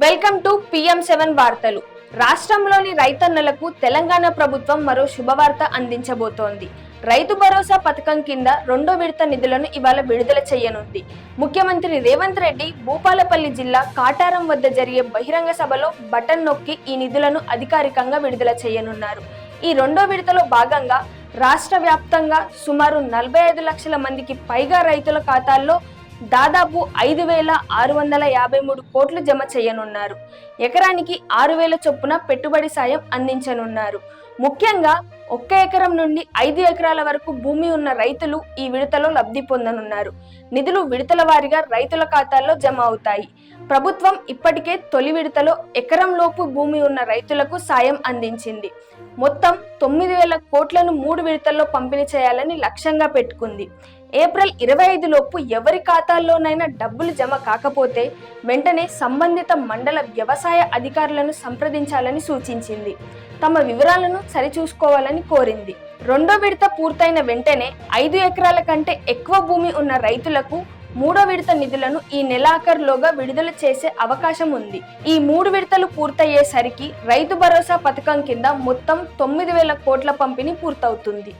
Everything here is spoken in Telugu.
వెల్కమ్ టు PM7 వార్తలు. రాష్ట్రంలోని రైతన్నలకు తెలంగాణ ప్రభుత్వం మరో శుభవార్త అందించబోతోంది. రైతు భరోసా పథకం కింద రెండో విడత నిధులను ఇవాళ విడుదల చేయనుంది. ముఖ్యమంత్రి రేవంత్ రెడ్డి భూపాలపల్లి జిల్లా కాటారం వద్ద జరిగే బహిరంగ సభలో బటన్ నొక్కి ఈ నిధులను అధికారికంగా విడుదల చేయనున్నారు. ఈ రెండో విడతలో భాగంగా రాష్ట్ర వ్యాప్తంగా సుమారు 45 లక్షల మందికి పైగా రైతుల ఖాతాల్లో దాదాపు 5,653 కోట్లు జమ చేయనున్నారు. ఎకరానికి 6,000 చొప్పున పెట్టుబడి సాయం అందించనున్నారు. ముఖ్యంగా 1 ఎకరం నుండి 5 ఎకరాల వరకు భూమి ఉన్న రైతులు ఈ విడతలో లబ్ధి పొందనున్నారు. నిధులు విడతల వారీగా రైతుల ఖాతాల్లో జమ అవుతాయి. ప్రభుత్వం ఇప్పటికే తొలి విడతలో ఎకరం లోపు భూమి ఉన్న రైతులకు సాయం అందించింది. మొత్తం 9,000 కోట్లను 3 విడతల్లో పంపిణీ చేయాలని లక్ష్యంగా పెట్టుకుంది. ఏప్రిల్ 25 లోపు ఎవరి ఖాతాల్లోనైనా డబ్బులు జమ కాకపోతే వెంటనే సంబంధిత మండల వ్యవసాయ అధికారులను సంప్రదించాలని సూచించింది. తమ వివరాలను సరిచూసుకోవాలని కోరింది. రెండో విడత పూర్తయిన వెంటనే 5 ఎకరాల కంటే ఎక్కువ భూమి ఉన్న రైతులకు మూడో విడత నిధులను ఈ నెలాఖరులోగా విడుదల చేసే అవకాశం ఉంది. ఈ 3 విడతలు పూర్తయ్యేసరికి రైతు భరోసా పథకం కింద మొత్తం 9,000 కోట్ల పంపిణీ పూర్తవుతుంది.